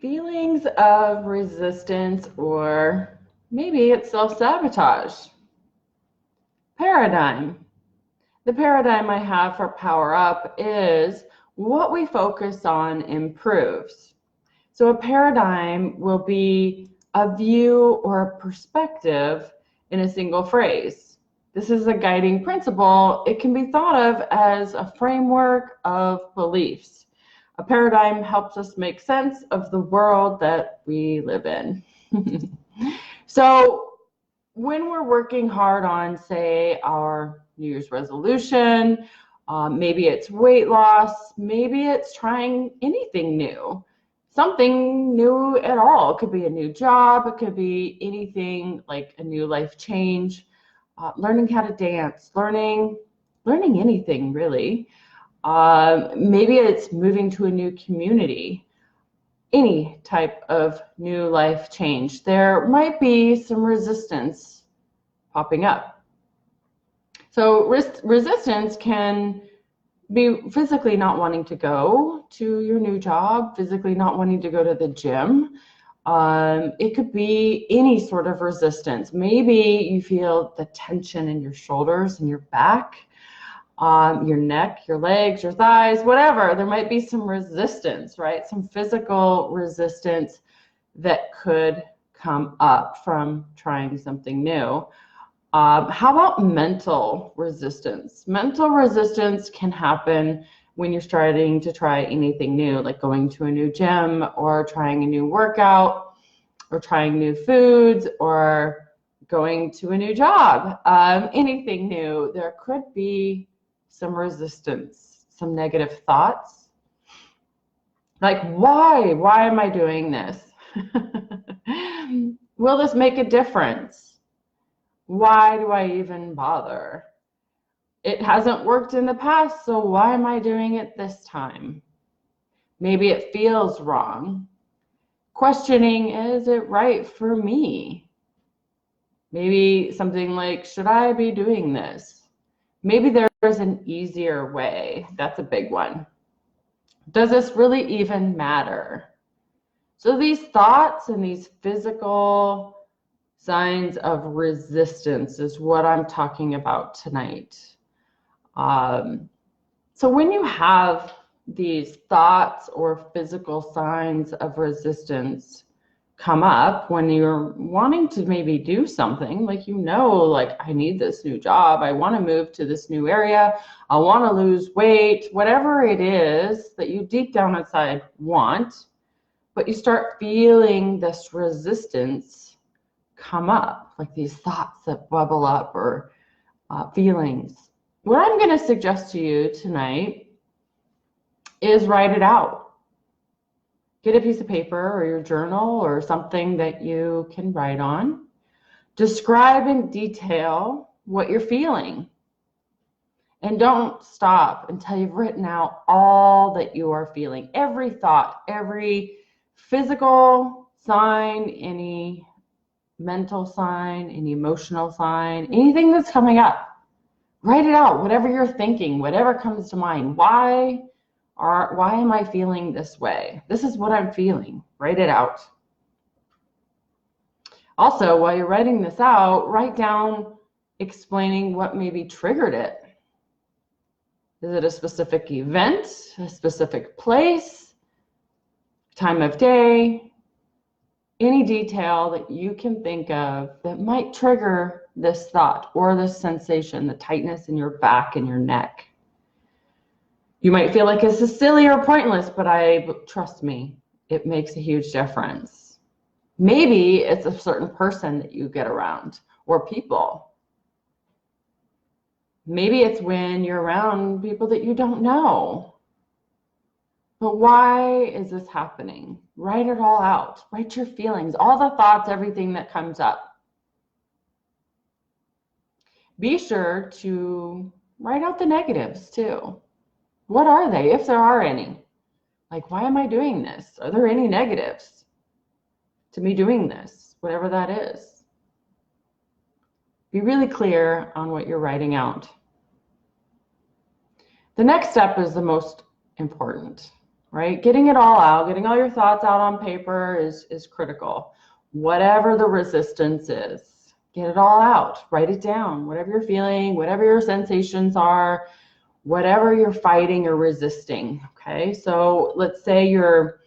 Feelings of resistance, or maybe it's self-sabotage. Paradigm. The paradigm I have for Power Up is what we focus on improves. So a paradigm will be a view or a perspective in a single phrase. This is a guiding principle. It can be thought of as a framework of beliefs. A paradigm helps us make sense of the world that we live in. So when we're working hard on, say, our New Year's resolution, maybe it's weight loss, maybe it's trying anything new, something new at all. It could be a new job, it could be anything like a new life change, learning how to dance, learning anything really. Maybe it's moving to a new community, any type of new life change. There might be some resistance popping up. So resistance can be physically not wanting to go to your new job, physically not wanting to go to the gym. It could be any sort of resistance. Maybe you feel the tension in your shoulders and your back, your neck, your legs, your thighs, whatever. There might be some resistance, right? Some physical resistance that could come up from trying something new. How about mental resistance? Mental resistance can happen when you're starting to try anything new, like going to a new gym or trying a new workout or trying new foods or going to a new job. Anything new, there could be some resistance, some negative thoughts. Like, why am I doing this? Will this make a difference? Why do I even bother? It hasn't worked in the past, so why am I doing it this time? Maybe it feels wrong. Questioning, is it right for me? Maybe something like, should I be doing this? Maybe there's an easier way. That's a big one. Does this really even matter? So these thoughts and these physical signs of resistance is what I'm talking about tonight. So when you have these thoughts or physical signs of resistance come up when you're wanting to maybe do something, like, like, I need this new job, I want to move to this new area, I want to lose weight, whatever it is that you deep down inside want, but you start feeling this resistance come up, like these thoughts that bubble up or feelings. What I'm going to suggest to you tonight is write it out. Get a piece of paper or your journal or something that you can write on. Describe in detail what you're feeling. And don't stop until you've written out all that you are feeling. Every thought, every physical sign, any mental sign, any emotional sign, anything that's coming up. Write it out, whatever you're thinking, whatever comes to mind. Why am I feeling this way? This is what I'm feeling. Write it out. Also, while you're writing this out, write down explaining what maybe triggered it. Is it a specific event, a specific place, time of day? Any detail that you can think of that might trigger this thought or this sensation, the tightness in your back and your neck. You might feel like this is silly or pointless, but trust me, it makes a huge difference. Maybe it's a certain person that you get around or people. Maybe it's when you're around people that you don't know. But why is this happening? Write it all out. Write your feelings, all the thoughts, everything that comes up. Be sure to write out the negatives too. What are they, if there are any? Like, why am I doing this? Are there any negatives to me doing this, whatever that is? Be really clear on what you're writing out. The next step is the most important. right? Getting it all out, getting all your thoughts out on paper is critical. Whatever the resistance is, get it all out, write it down, whatever you're feeling, whatever your sensations are, whatever you're fighting or resisting, okay? So let's say you're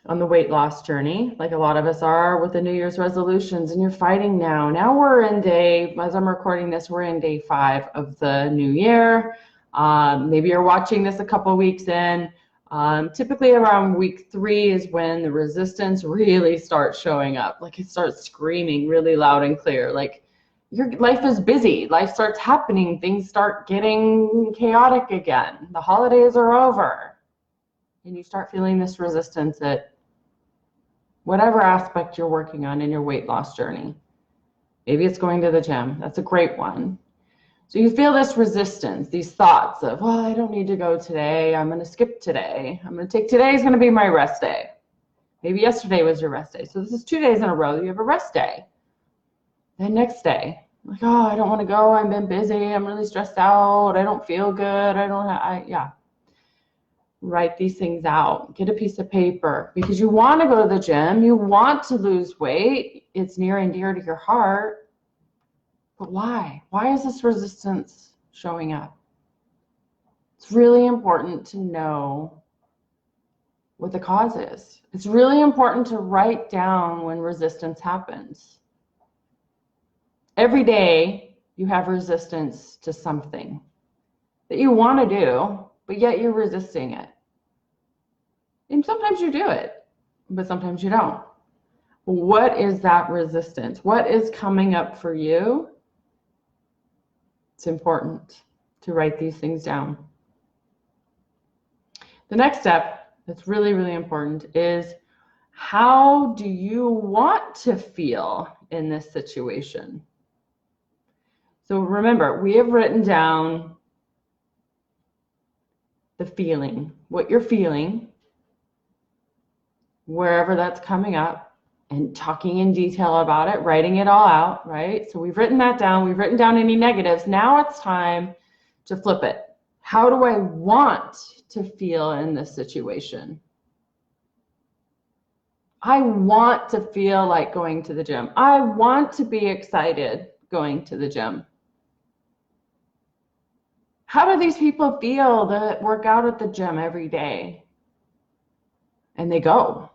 on the weight loss journey, like a lot of us are with the New Year's resolutions, and you're fighting now. Now we're in as I'm recording this, we're in day 5 of the new year. Maybe you're watching this a couple weeks in. Typically around week 3 is when the resistance really starts showing up. Like it starts screaming really loud and clear. Like your life is busy. Life starts happening. Things start getting chaotic again. The holidays are over. And you start feeling this resistance at whatever aspect you're working on in your weight loss journey. Maybe it's going to the gym. That's a great one. So you feel this resistance, these thoughts of, well, I don't need to go today. I'm going to skip today. Today's going to be my rest day. Maybe yesterday was your rest day. So this is 2 days in a row you have a rest day. Then next day, like, oh, I don't want to go. I've been busy. I'm really stressed out. I don't feel good. Write these things out. Get a piece of paper because you want to go to the gym. You want to lose weight. It's near and dear to your heart. But why? Why is this resistance showing up? It's really important to know what the cause is. It's really important to write down when resistance happens. Every day you have resistance to something that you want to do, but yet you're resisting it. And sometimes you do it, but sometimes you don't. What is that resistance? What is coming up for you? It's important to write these things down. The next step that's really, really important is, how do you want to feel in this situation? So remember, we have written down the feeling, what you're feeling, wherever that's coming up, and talking in detail about it, writing it all out, right? So we've written that down. We've written down any negatives. Now it's time to flip it. How do I want to feel in this situation? I want to feel like going to the gym. I want to be excited going to the gym. How do these people feel that work out at the gym every day and they go?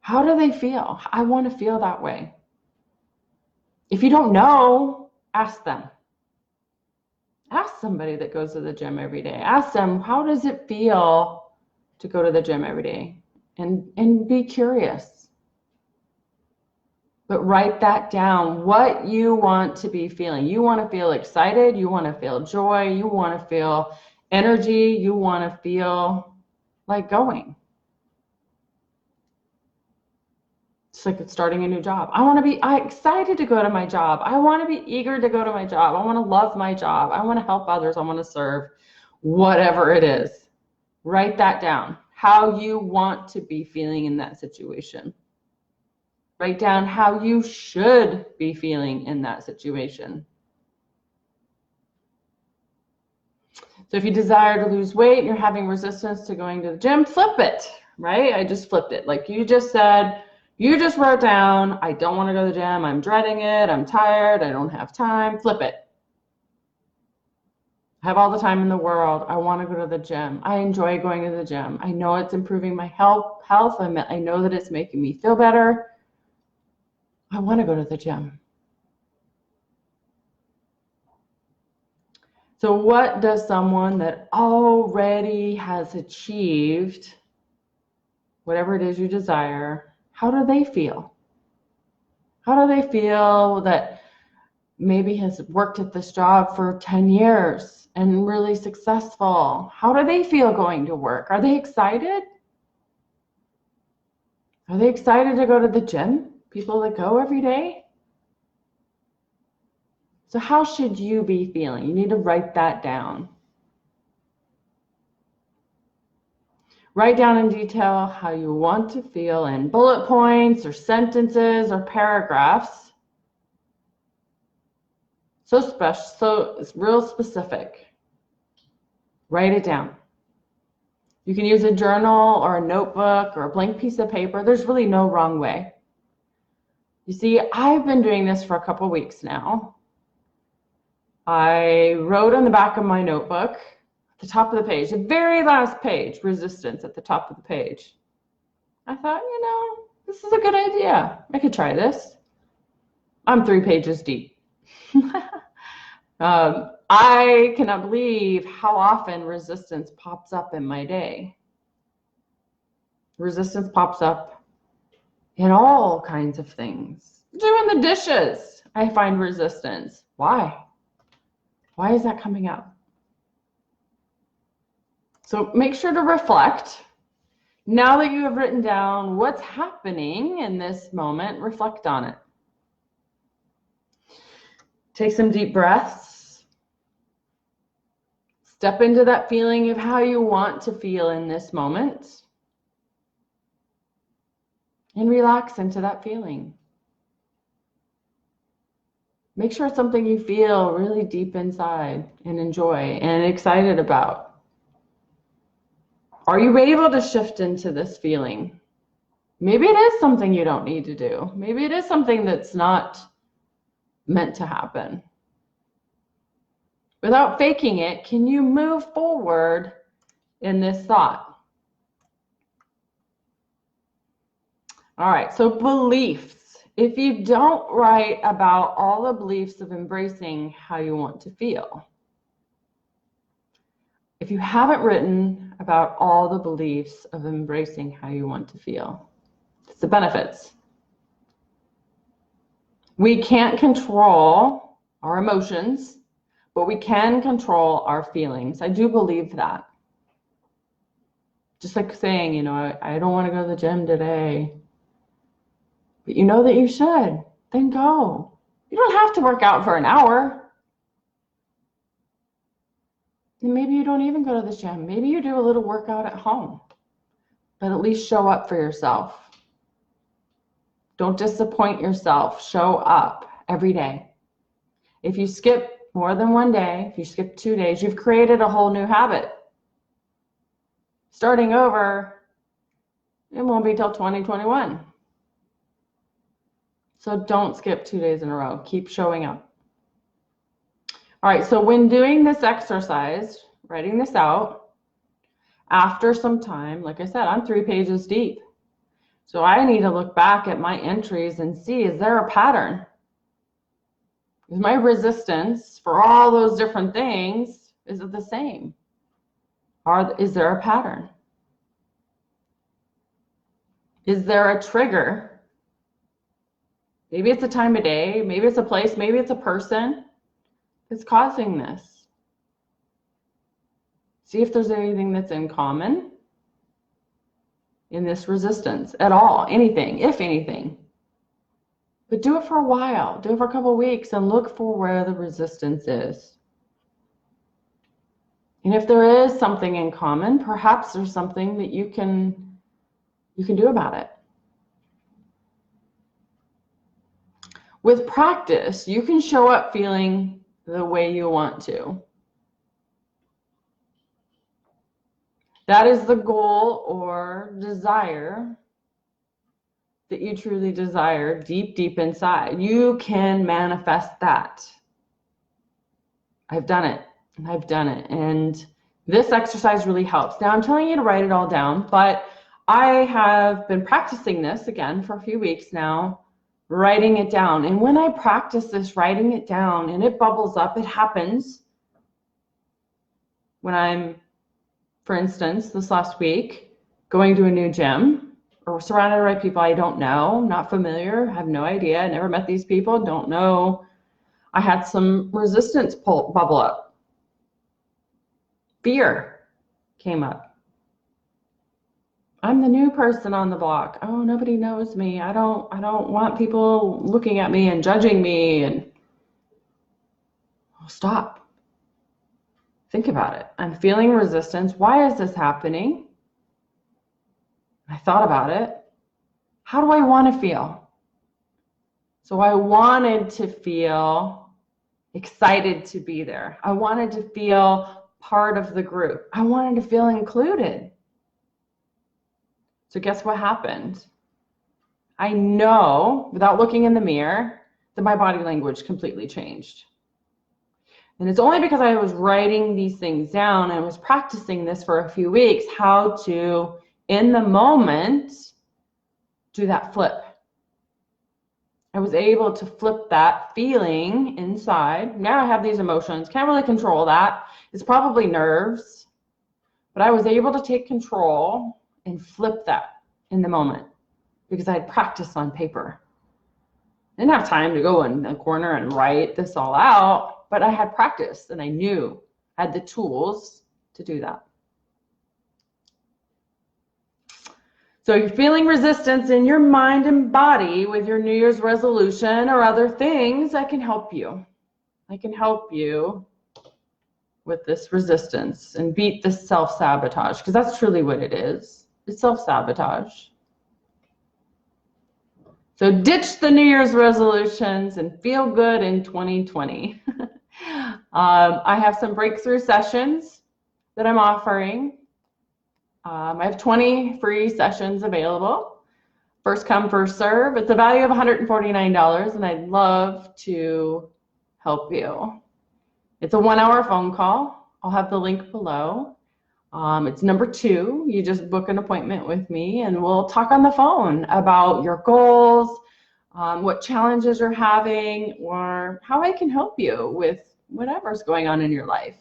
How do they feel? I want to feel that way. If you don't know, ask them. Ask somebody that goes to the gym every day. Ask them, how does it feel to go to the gym every day? And be curious. But write that down, what you want to be feeling. You want to feel excited. You want to feel joy. You want to feel energy. You want to feel like going. It's like it's starting a new job. I'm excited to go to my job. I want to be eager to go to my job. I want to love my job. I want to help others. I want to serve, whatever it is. Write that down, how you want to be feeling in that situation. Write down how you should be feeling in that situation. So if you desire to lose weight and you're having resistance to going to the gym, flip it, right? I just flipped it. Like you just said, you just wrote down, I don't want to go to the gym. I'm dreading it. I'm tired. I don't have time. Flip it. I have all the time in the world. I want to go to the gym. I enjoy going to the gym. I know it's improving my health. I know that it's making me feel better. I want to go to the gym. So what does someone that already has achieved whatever it is you desire, how do they feel? How do they feel that maybe has worked at this job for 10 years and really successful? How do they feel going to work? Are they excited? Are they excited to go to the gym? People that go every day? So how should you be feeling? You need to write that down. Write down in detail how you want to feel in bullet points or sentences or paragraphs. So special, so it's real specific. Write it down. You can use a journal or a notebook or a blank piece of paper. There's really no wrong way. You see, I've been doing this for a couple weeks now. I wrote on the back of my notebook, at the top of the page, the very last page, resistance at the top of the page. I thought, this is a good idea. I could try this. I'm 3 pages deep. I cannot believe how often resistance pops up in my day. Resistance pops up in all kinds of things. Doing the dishes, I find resistance. Why? Why is that coming up? So make sure to reflect. Now that you have written down what's happening in this moment, reflect on it. Take some deep breaths. Step into that feeling of how you want to feel in this moment. And relax into that feeling. Make sure it's something you feel really deep inside and enjoy and excited about. Are you able to shift into this feeling? Maybe it is something you don't need to do. Maybe it is something that's not meant to happen. Without faking it, can you move forward in this thought? All right, so beliefs. If you don't write about all the beliefs of embracing how you want to feel, if you haven't written about all the beliefs of embracing how you want to feel, it's the benefits. We can't control our emotions, but we can control our feelings. I do believe that. Just like saying, I don't want to go to the gym today, but you know that you should, then go. You don't have to work out for an hour. And maybe you don't even go to the gym. Maybe you do a little workout at home, but at least show up for yourself. Don't disappoint yourself. Show up every day. If you skip more than one day, if you skip 2 days, you've created a whole new habit. Starting over, it won't be till 2021. So don't skip 2 days in a row. Keep showing up. All right, so when doing this exercise, writing this out, after some time, like I said, I'm 3 pages deep. So I need to look back at my entries and see, is there a pattern? Is my resistance for all those different things, is it the same? Is there a pattern? Is there a trigger? Maybe it's a time of day, maybe it's a place, maybe it's a person that's causing this. See if there's anything that's in common in this resistance at all, anything, if anything. But do it for a while, do it for a couple of weeks and look for where the resistance is. And if there is something in common, perhaps there's something that you can do about it. With practice, you can show up feeling the way you want to. That is the goal or desire that you truly desire deep, deep inside. You can manifest that. I've done it, and I've done it. And this exercise really helps. Now, I'm telling you to write it all down, but I have been practicing this again for a few weeks now, writing it down. And when I practice this, writing it down, and it bubbles up, it happens when I'm, for instance, this last week, going to a new gym or surrounded by people I don't know, not familiar, have no idea, never met these people, don't know. I had some resistance bubble up. Fear came up. I'm the new person on the block. Oh, nobody knows me. I don't want people looking at me and judging me. And stop. Think about it. I'm feeling resistance. Why is this happening? I thought about it. How do I want to feel? So I wanted to feel excited to be there. I wanted to feel part of the group. I wanted to feel included. So guess what happened? I know, without looking in the mirror, that my body language completely changed. And it's only because I was writing these things down and was practicing this for a few weeks, how to, in the moment, do that flip. I was able to flip that feeling inside. Now I have these emotions, can't really control that. It's probably nerves, but I was able to take control and flip that in the moment because I had practiced on paper. I didn't have time to go in the corner and write this all out, but I had practiced and I knew, I had the tools to do that. So you're feeling resistance in your mind and body with your New Year's resolution or other things, I can help you. I can help you with this resistance and beat this self-sabotage, because that's truly what it is. It's self-sabotage. So ditch the New Year's resolutions and feel good in 2020. I have some breakthrough sessions that I'm offering. I have 20 free sessions available. First come, first serve. It's a value of $149, and I'd love to help you. It's a 1-hour phone call. I'll have the link below. It's number 2. You just book an appointment with me, and we'll talk on the phone about your goals, what challenges you're having, or how I can help you with whatever's going on in your life.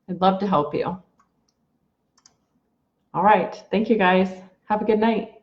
I'd love to help you. All right. Thank you, guys. Have a good night.